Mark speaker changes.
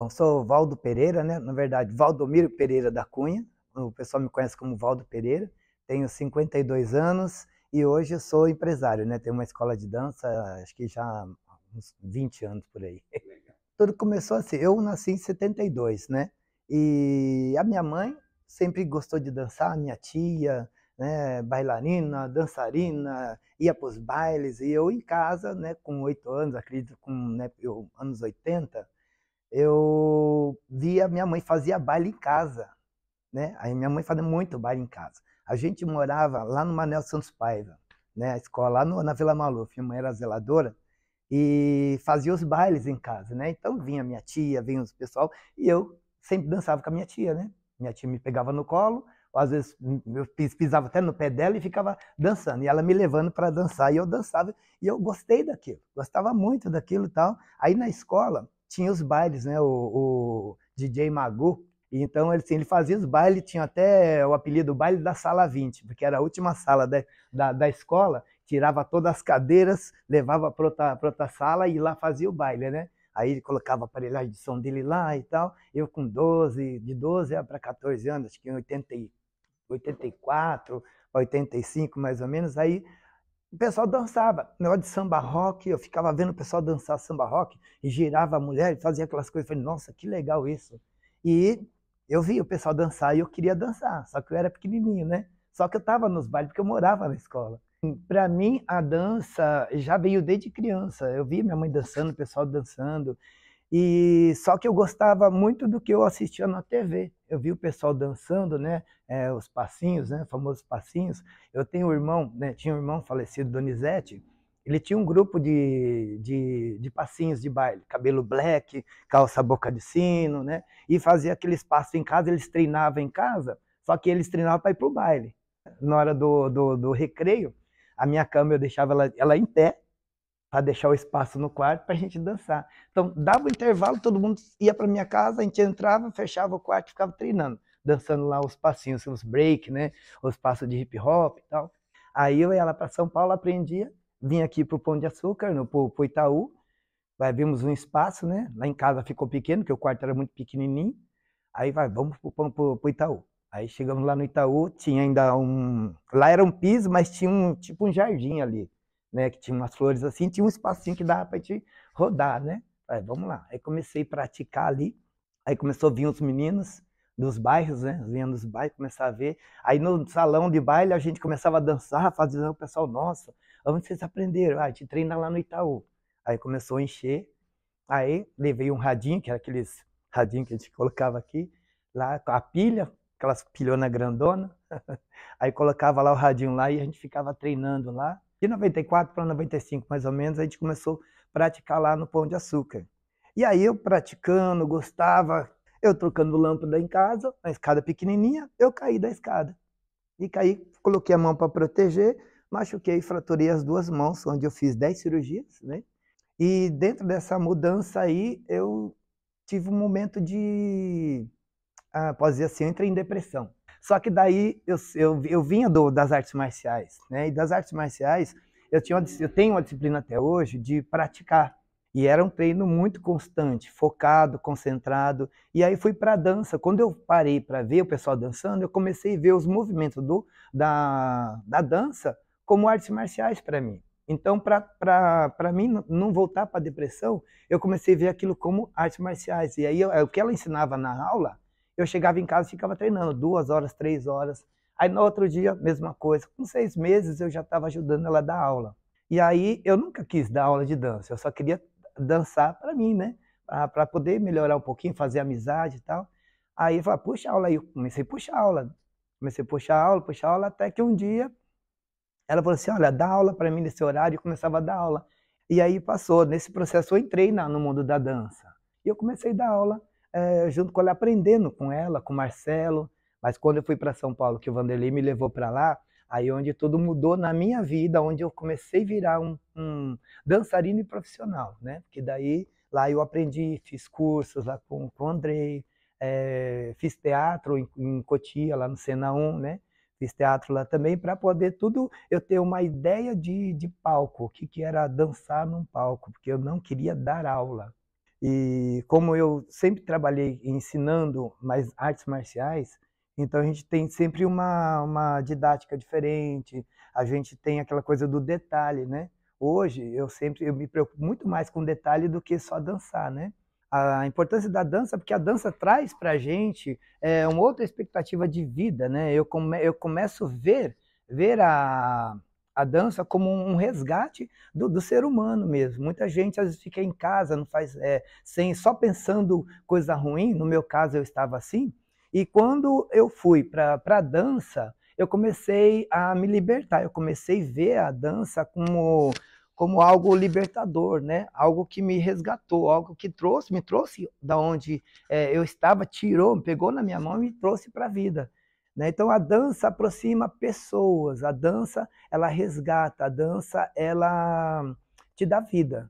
Speaker 1: Eu sou Valdo Pereira, né? Na verdade, Valdomiro Pereira da Cunha. O pessoal me conhece como Valdo Pereira. Tenho 52 anos e hoje eu sou empresário, né? Tenho uma escola de dança, acho que já há uns 20 anos por aí. Tudo começou assim. Eu nasci em 72, né? E a minha mãe sempre gostou de dançar, minha tia, né? Bailarina, dançarina, ia para os bailes. E eu em casa, né? Com 8 anos, acredito, com né, anos 80, eu via minha mãe fazia baile em casa, né? Aí minha mãe fazia muito baile em casa. A gente morava lá no Manel Santos Paiva, né? A escola lá na Vila Maluf. Minha mãe era zeladora e fazia os bailes em casa, né? Então vinha minha tia, vinha os pessoal e eu sempre dançava com a minha tia, né? Minha tia me pegava no colo, ou às vezes eu pisava até no pé dela e ficava dançando, e ela me levando para dançar, e eu dançava, e eu gostei daquilo, gostava muito daquilo e tal. Aí na escola tinha os bailes, né? O DJ Magu, e então ele, assim, ele fazia os bailes, tinha até o apelido baile da sala 20, porque era a última sala da escola, tirava todas as cadeiras, levava para outra sala e lá fazia o baile, né? Aí ele colocava a aparelhagem de som dele lá e tal. Eu com 12, de 12 para 14 anos, acho que em 84, 85 mais ou menos, aí o pessoal dançava. Negócio de samba rock, eu ficava vendo o pessoal dançar samba rock e girava a mulher e fazia aquelas coisas. Eu falei, nossa, que legal isso. E eu via o pessoal dançar e eu queria dançar, só que eu era pequenininho, né? Só que eu estava nos bailes porque eu morava na escola. Para mim, a dança já veio desde criança. Eu via minha mãe dançando, o pessoal dançando. E só que eu gostava muito do que eu assistia na TV. Eu vi o pessoal dançando, né? Os passinhos, né? Famosos passinhos. Eu tenho um irmão, né? Tinha um irmão falecido, Donizete. Ele tinha um grupo de passinhos de baile, cabelo black, calça boca de sino, né? E fazia aqueles passos em casa. Eles treinavam em casa, só que eles treinavam para ir para o baile. Na hora do recreio, a minha cama eu deixava ela em pé, para deixar o espaço no quarto para a gente dançar. Então, dava o intervalo, todo mundo ia para minha casa, a gente entrava, fechava o quarto e ficava treinando, dançando lá os passinhos, os break, né? Os passos de hip hop e tal. Aí eu ia lá para São Paulo, aprendia, vinha aqui para o Pão de Açúcar, para o Itaú, vai, vimos um espaço, né? Lá em casa ficou pequeno, porque o quarto era muito pequenininho. Aí vai, vamos pro Itaú. Aí chegamos lá no Itaú, tinha ainda um. Lá era um piso, mas tinha um tipo um jardim ali, né? Que tinha umas flores assim, tinha um espacinho que dava pra gente rodar, né? Aí vamos lá. Aí comecei a praticar ali. Aí começou a vir os meninos dos bairros, né? Vinham dos bairros, começar a ver. Aí no salão de baile a gente começava a dançar, fazer o pessoal, nossa, onde vocês aprenderam? Ah, a gente treina lá no Itaú. Aí começou a encher. Aí levei um radinho, que era aqueles radinho que a gente colocava aqui, lá com a pilha, aquelas pilhona grandona. Aí colocava lá o radinho lá e a gente ficava treinando lá. De 94 para 95, mais ou menos, a gente começou a praticar lá no Pão de Açúcar. E aí eu praticando, gostava, eu trocando lâmpada em casa, a escada pequenininha, eu caí da escada. E caí, coloquei a mão para proteger, machuquei, fraturei as duas mãos, onde eu fiz 10 cirurgias, né? E dentro dessa mudança aí, eu tive um momento de, posso dizer assim, eu entrei em depressão. Só que daí eu vinha das artes marciais, né? E das artes marciais, eu tenho uma disciplina até hoje de praticar. E era um treino muito constante, focado, concentrado. E aí fui para a dança. Quando eu parei para ver o pessoal dançando, eu comecei a ver os movimentos da dança como artes marciais para mim. Então, para mim não voltar para a depressão, eu comecei a ver aquilo como artes marciais. E aí, o que ela ensinava na aula, eu chegava em casa e ficava treinando 2 horas, 3 horas. Aí, no outro dia, mesma coisa. Com 6 meses, eu já estava ajudando ela a dar aula. E aí, eu nunca quis dar aula de dança, eu só queria dançar para mim, né? Para poder melhorar um pouquinho, fazer amizade e tal. Aí, eu falei, puxa aula aí. Eu comecei a puxar aula. Comecei a puxar aula, até que um dia ela falou assim, olha, dá aula para mim nesse horário, e começava a dar aula. E aí passou, nesse processo eu entrei no mundo da dança. E eu comecei a dar aula junto com ela, aprendendo com ela, com o Marcelo. Mas quando eu fui para São Paulo, que o Vanderlei me levou para lá, aí onde tudo mudou na minha vida, onde eu comecei a virar um dançarino e profissional, né? Porque daí lá eu aprendi, fiz cursos lá com o Andrei, fiz teatro em Cotia, lá no Sena 1, né? Fiz teatro lá também para poder tudo eu ter uma ideia de palco, o que era dançar num palco, porque eu não queria dar aula. E como eu sempre trabalhei ensinando mais artes marciais, então a gente tem sempre uma didática diferente, a gente tem aquela coisa do detalhe, né? Hoje eu me preocupo muito mais com detalhe do que só dançar, né? A importância da dança, porque a dança traz para a gente uma outra expectativa de vida, né? Eu começo a ver a dança como um resgate do ser humano mesmo. Muita gente às vezes fica em casa, não faz, sem, só pensando coisa ruim, no meu caso eu estava assim, e quando eu fui para a dança, eu comecei a me libertar, eu comecei a ver a dança como algo libertador, né? Algo que me resgatou, algo que me trouxe da onde eu estava, tirou, me pegou na minha mão e me trouxe para a vida. Né? Então a dança aproxima pessoas, a dança ela resgata, a dança ela te dá vida.